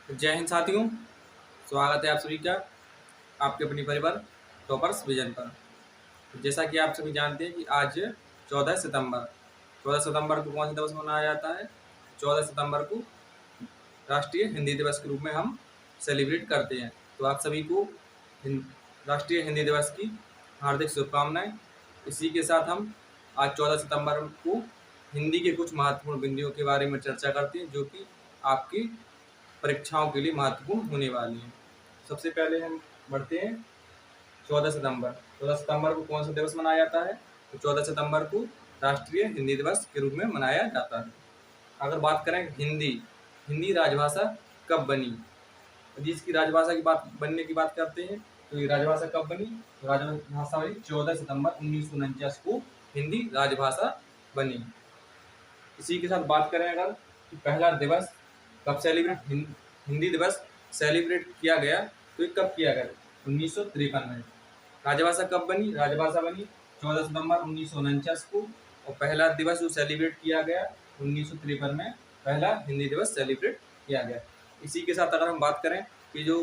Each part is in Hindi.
जय हिंद साथियों। स्वागत है आप सभी का आपके अपनी परिवार टॉपर्स विजन पर। तो जैसा कि आप सभी जानते हैं कि आज 14 सितंबर को कौन सा दिवस मनाया जाता है। 14 सितंबर को राष्ट्रीय हिंदी दिवस के रूप में हम सेलिब्रेट करते हैं। तो आप सभी को राष्ट्रीय हिंदी दिवस की हार्दिक शुभकामनाएं। इसी के साथ हम आज 14 सितंबर को हिंदी के कुछ महत्वपूर्ण बिंदुओं के बारे में चर्चा करते हैं जो कि आपकी परीक्षाओं के लिए महत्वपूर्ण होने वाली हैं। सबसे पहले हम बढ़ते हैं 14 सितंबर। 14 सितंबर को कौन सा दिवस मनाया जाता है? तो 14 सितंबर को राष्ट्रीय हिंदी दिवस के रूप में मनाया जाता है। अगर बात करें हिंदी राजभाषा कब बनी, जिसकी राजभाषा की बात बनने की बात करते हैं, तो ये राजभाषा कब बनी? तो राजभाषा बनी 14 सितंबर 1949 को हिंदी राजभाषा बनी। इसी के साथ बात करें अगर कि पहला दिवस कब हिंदी दिवस सेलिब्रेट किया गया, तो ये कब किया गया? 1953 में। राजभाषा कब बनी? राजभाषा बनी 14 सितंबर 1949 को, और पहला दिवस जो सेलिब्रेट किया गया 1953 में पहला हिंदी दिवस सेलिब्रेट किया गया। इसी के साथ अगर हम बात करें कि जो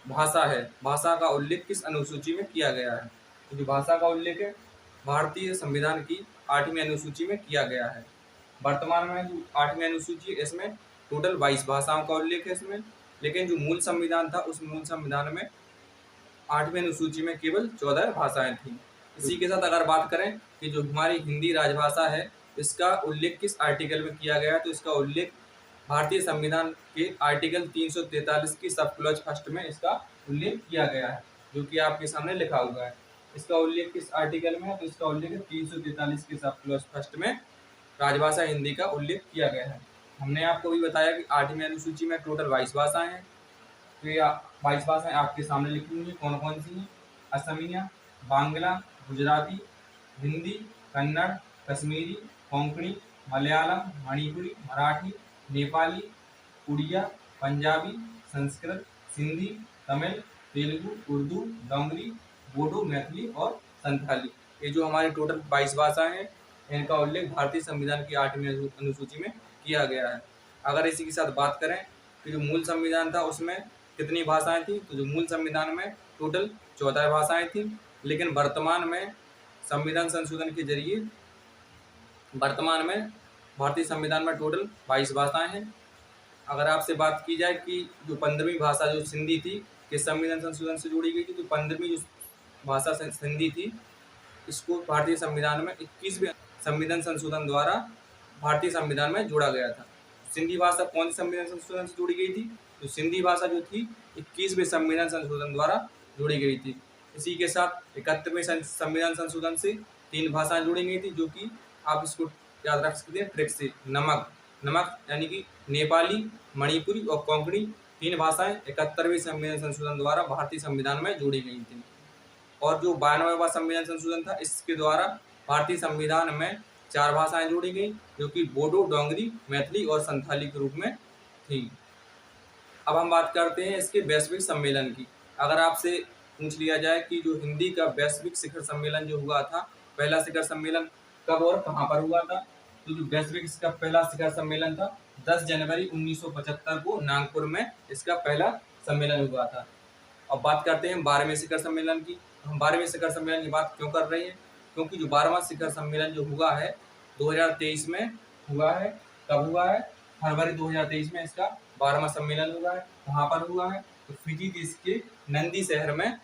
भाषा है, भाषा का उल्लेख किस अनुसूची में किया गया है, तो जो भाषा का उल्लेख है भारतीय संविधान की 8वीं अनुसूची में किया गया है। वर्तमान में जो 8वीं अनुसूची है इसमें टोटल 22 भाषाओं का उल्लेख है इसमें, लेकिन जो मूल संविधान था उस मूल संविधान में 8वीं अनुसूची में केवल 14 भाषाएं थी। इसी के साथ अगर बात करें कि जो हमारी हिंदी राजभाषा है इसका उल्लेख किस आर्टिकल में किया गया है, तो इसका उल्लेख भारतीय संविधान के आर्टिकल 343 की सब क्लॉज फर्स्ट में इसका उल्लेख किया गया है, जो कि आपके सामने लिखा हुआ है। इसका उल्लेख किस आर्टिकल में है? तो इसका उल्लेख 343 के सब क्लॉज फर्स्ट में राजभाषा हिंदी का उल्लेख किया गया है। हमने आपको भी बताया कि 8वीं अनुसूची में टोटल 22 भाषाएं हैं। तो ये 22 भाषाएं आपके सामने लिखी हुई हैं। कौन कौन सी हैं? असमिया, बांग्ला, गुजराती, हिंदी, कन्नड़, कश्मीरी, कोंकणी, मलयालम, मणिपुरी, मराठी, नेपाली, उड़िया, पंजाबी, संस्कृत, सिंधी, तमिल, तेलुगु, उर्दू, डोंगरी, बोडो, मैथिली और संथाली। ये जो हमारी टोटल 22 भाषाएं हैं इनका उल्लेख भारतीय संविधान की 8वीं अनुसूची में किया गया है। अगर इसी के साथ बात करें कि जो मूल संविधान था उसमें कितनी भाषाएं थी, तो जो मूल संविधान में टोटल 14 भाषाएं थी, लेकिन वर्तमान में संविधान संशोधन के जरिए वर्तमान में भारतीय संविधान में टोटल 22 भाषाएं हैं। अगर आपसे बात की जाए कि जो 15वीं भाषा जो सिंधी थी किस संविधान संशोधन से जोड़ी गई थी, तो 15वीं जो भाषा सिंधी थी इसको भारतीय संविधान में 21वें संविधान संशोधन द्वारा भारतीय संविधान में जोड़ा गया था। सिंधी भाषा कौन सी संविधान संशोधन से जोड़ी गई थी? तो सिंधी भाषा जो थी 21वें संविधान संशोधन द्वारा जोड़ी गई थी। इसी के साथ 71वें संविधान संशोधन से 3 भाषाएं जोड़ी गई थी, जो कि आप इसको याद रख सकते हैं ट्रिक से। नमक यानी कि नेपाली, मणिपुरी और कोंकणी 3 भाषाएं 71वें संविधान संशोधन द्वारा भारतीय संविधान में जोड़ी गई थी। और जो 92वां संविधान संशोधन था इसके द्वारा भारतीय संविधान में 4 भाषाएं जोड़ी गई, जो कि बोडो, डोंगरी, मैथिली और संथाली के रूप में थी। अब हम बात करते हैं इसके वैश्विक सम्मेलन की। अगर आपसे पूछ लिया जाए कि जो हिंदी का वैश्विक शिखर सम्मेलन जो हुआ था, पहला शिखर सम्मेलन कब और कहाँ पर हुआ था, तो जो वैश्विक इसका पहला शिखर सम्मेलन था 10 जनवरी 1975 को नागपुर में इसका पहला सम्मेलन हुआ था। अब बात करते हैं 12वें शिखर सम्मेलन की। हम 12वें शिखर सम्मेलन की बात क्यों कर रहे हैं? क्योंकि जो 12वां शिखर सम्मेलन जो हुआ है 2023 में हुआ है। कब हुआ है? फरवरी 2023 में इसका 12वां सम्मेलन हुआ है। कहाँ पर हुआ है? तो फिजी देश के नंदी शहर में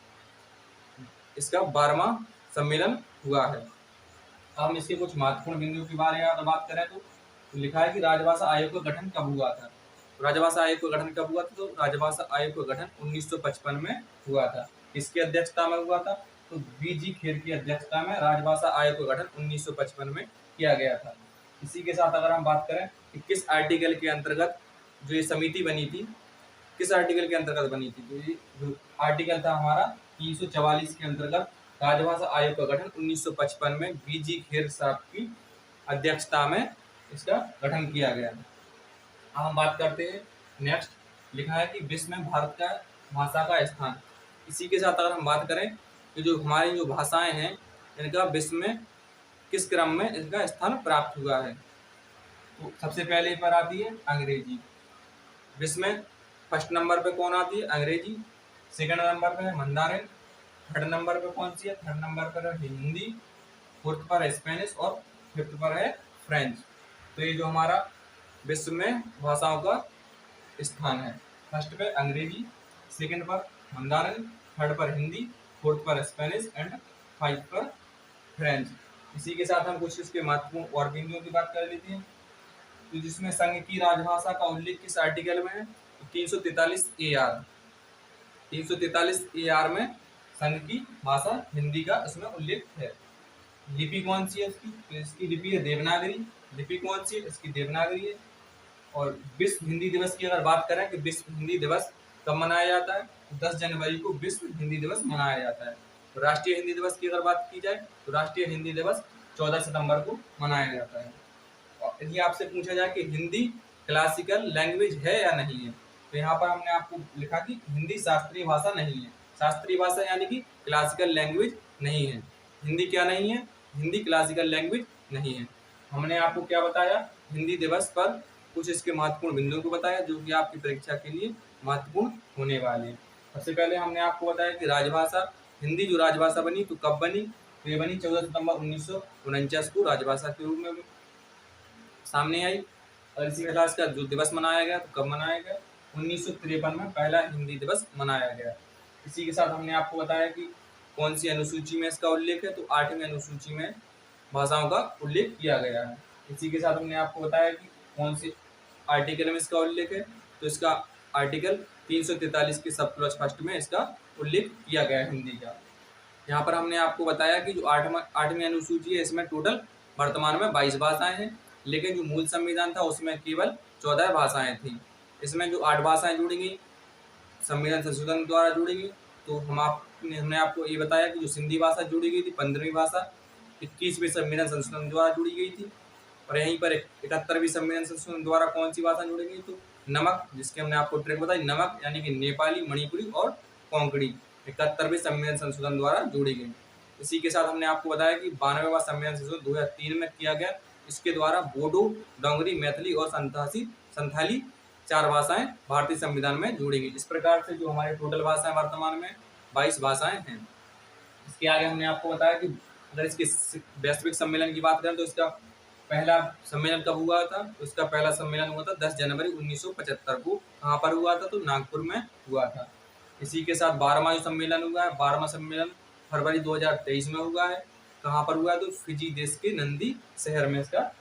इसका 12वां सम्मेलन हुआ है। अब हम इसके कुछ महत्वपूर्ण बिंदुओं के बारे में अगर बात करें तो लिखा है कि राजभाषा आयोग का गठन कब हुआ था। राजभाषा आयोग का गठन कब हुआ था? तो राजभाषा आयोग का गठन 1955 में हुआ था। किसकी अध्यक्षता में हुआ था? तो वीजी खेर की अध्यक्षता में राजभाषा आयोग का गठन 1955 में किया गया था। इसी के साथ अगर हम बात करें कि किस आर्टिकल के अंतर्गत जो ये समिति बनी थी, किस आर्टिकल के अंतर्गत बनी थी, तो ये जो आर्टिकल था हमारा 344 के अंतर्गत राजभाषा आयोग का गठन 1955 में वीजी खेर साहब की अध्यक्षता में इसका गठन किया गया। अब हम बात करते हैं नेक्स्ट, लिखा है कि विश्व में भारत का भाषा का स्थान। इसी के साथ अगर हम बात करें कि जो हमारी जो भाषाएं हैं इनका विश्व में किस क्रम में इनका स्थान प्राप्त हुआ है, तो सबसे पहले पर आती है अंग्रेजी। विश्व में फर्स्ट नंबर पे कौन आती है? अंग्रेजी। सेकंड नंबर पे है मंदारिन। थर्ड नंबर पे कौन सी है? थर्ड नंबर पर है हिंदी। फोर्थ पर है स्पेनिश और फिफ्थ पर है फ्रेंच। तो ये जो हमारा विश्व में भाषाओं का स्थान है, फर्स्ट पे अंग्रेजी, सेकंड पर मंदारिन, थर्ड पर हिंदी, फोर्थ पर स्पेनिश एंड फाइव पर फ्रेंच। इसी के साथ हम कुछ इसके महत्वपूर्ण और बिंदुओं की बात कर लेते हैं। तो जिसमें संघ की राजभाषा का उल्लेख किस आर्टिकल में है? तो 343 AR। 343 AR में संघ की भाषा हिंदी का इसमें उल्लेख है। लिपि कौन सी है इसकी? तो इसकी लिपि है देवनागरी। लिपि कौन सी है? इसकी देवनागरी है। और विश्व हिंदी दिवस की अगर बात करें कि विश्व हिंदी दिवस कब मनाया जाता है? तो 10 जनवरी को विश्व हिंदी दिवस मनाया जाता है। तो राष्ट्रीय हिंदी दिवस की अगर बात की जाए तो राष्ट्रीय हिंदी दिवस 14 सितंबर को मनाया जाता है। और यदि आपसे पूछा जाए कि हिंदी क्लासिकल लैंग्वेज है या नहीं है, तो यहाँ पर हमने आपको लिखा कि हिंदी शास्त्रीय भाषा नहीं है। शास्त्रीय भाषा यानी कि क्लासिकल लैंग्वेज नहीं है। हिंदी क्या नहीं है? हिंदी क्लासिकल लैंग्वेज नहीं है। हमने आपको क्या बताया? हिंदी दिवस पर कुछ इसके महत्वपूर्ण बिंदुओं को बताया जो कि आपकी परीक्षा के लिए महत्वपूर्ण होने वाले हैं। सबसे पहले हमने आपको बताया कि राजभाषा हिंदी जो राजभाषा बनी तो कब बनी? तो ये बनी 14 सितंबर 1949 को राजभाषा के रूप में सामने आई। और इसी के साथ इसका जो दिवस मनाया गया तो कब मनाया गया? 1953 में पहला हिंदी दिवस मनाया गया। इसी के साथ हमने आपको बताया कि कौन सी अनुसूची में इसका उल्लेख है? तो 8वीं अनुसूची में भाषाओं का उल्लेख किया गया है। इसी के साथ हमने आपको बताया कि कौन से आर्टिकल में इसका उल्लेख है? तो इसका आर्टिकल 343 के सब क्लॉज फर्स्ट में इसका उल्लेख किया गया है हिंदी का। यहाँ पर हमने आपको बताया कि जो 8वीं अनुसूची है इसमें टोटल वर्तमान में 22 भाषाएं हैं, लेकिन जो मूल संविधान था उसमें केवल 14 भाषाएं थी। इसमें जो 8 भाषाएं जुड़ी गई संविधान संशोधन द्वारा जुड़ी गई। तो हमने आपको ये बताया कि जो सिंधी भाषा जुड़ी गई थी 15वीं भाषा 21वीं संविधान संशोधन द्वारा जुड़ी गई थी। और यहीं पर 71वीं संविधान संशोधन द्वारा कौन सी भाषा जुड़ी गई? तो नमक, जिसके हमने आपको ट्रिक बताई, नमक यानी कि नेपाली, मणिपुरी और कोंकणी 71वें संविधान संशोधन द्वारा जोड़ी गई। इसी के साथ हमने आपको बताया कि 92वां संविधान संशोधन 2003 में किया गया। इसके द्वारा बोडो, डोंगरी, मैथिली और संथाली 4 भाषाएं भारतीय संविधान में जोड़ी गई। इस प्रकार से जो हमारे टोटल भाषाएं वर्तमान में 22 भाषाएं हैं। इसके आगे हमने आपको बताया कि अगर इसके वैश्विक सम्मेलन की बात करें तो इसका पहला सम्मेलन कब हुआ था? तो इसका पहला सम्मेलन हुआ था 10 जनवरी 1975 को। कहाँ पर हुआ था? तो नागपुर में हुआ था। इसी के साथ 12वां जो सम्मेलन हुआ है, 12वां सम्मेलन फरवरी 2023 में हुआ है। कहाँ पर हुआ है? तो फिजी देश के नंदी शहर में इसका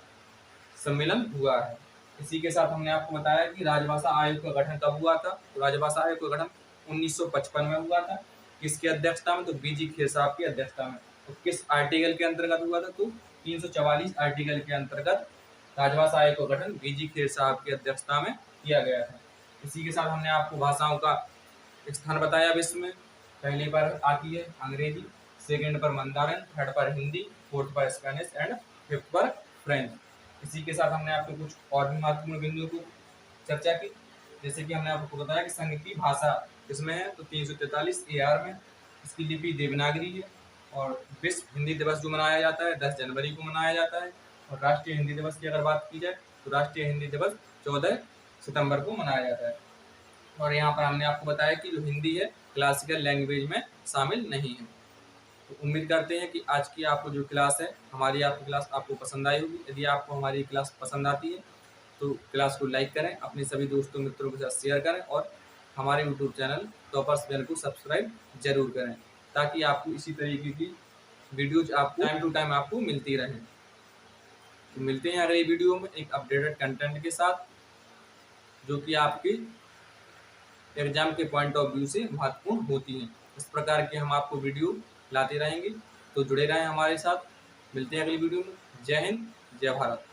सम्मेलन हुआ है। इसी के साथ हमने आपको बताया कि राजभाषा आयोग का गठन कब हुआ था? तो राजभाषा आयोग का गठन 1955 में हुआ था। किसकी अध्यक्षता में? तो बीजी खेर साहब की अध्यक्षता में। तो किस आर्टिकल के अंतर्गत हुआ था? तो 344 आर्टिकल के अंतर्गत राजभाषा आयोग का गठन बीजी खेर साहब की अध्यक्षता में किया गया था। इसी के साथ हमने आपको भाषाओं का स्थान बताया विश्व में। पहली पर आती है अंग्रेजी, सेकंड पर मंदारिन, थर्ड पर हिंदी, फोर्थ पर स्पेनिश एंड फिफ्थ पर फ्रेंच। इसी के साथ हमने आपको कुछ और भी महत्वपूर्ण बिंदुओं को चर्चा की, जैसे कि हमने आपको बताया कि संघ की भाषा किसमें है? तो 343 AR में। इसकी लिपि देवनागरी है। और विश्व हिंदी दिवस जो मनाया जाता है 10 जनवरी को मनाया जाता है। और राष्ट्रीय हिंदी दिवस की अगर बात की जाए तो राष्ट्रीय हिंदी दिवस 14 सितंबर को मनाया जाता है। और यहाँ पर हमने आपको बताया कि जो हिंदी है क्लासिकल लैंग्वेज में शामिल नहीं है। तो उम्मीद करते हैं कि आज की आपको जो क्लास है, हमारी आपकी क्लास आपको पसंद आई होगी। यदि आपको हमारी क्लास पसंद आती है तो क्लास को लाइक करें, अपने सभी दोस्तों मित्रों के साथ शेयर करें और हमारे यूट्यूब चैनल टॉपर्स चैनल को सब्सक्राइब जरूर करें, ताकि आपको इसी तरीके की वीडियोज आपको टाइम टू टाइम आपको मिलती रहें। तो मिलते हैं अगली वीडियो में एक अपडेटेड कंटेंट के साथ, जो कि आपके एग्जाम के पॉइंट ऑफ व्यू से महत्वपूर्ण होती हैं। इस प्रकार के हम आपको वीडियो लाते रहेंगे, तो जुड़े रहें हमारे साथ। मिलते हैं अगली वीडियो में। जय हिंद, जय भारत।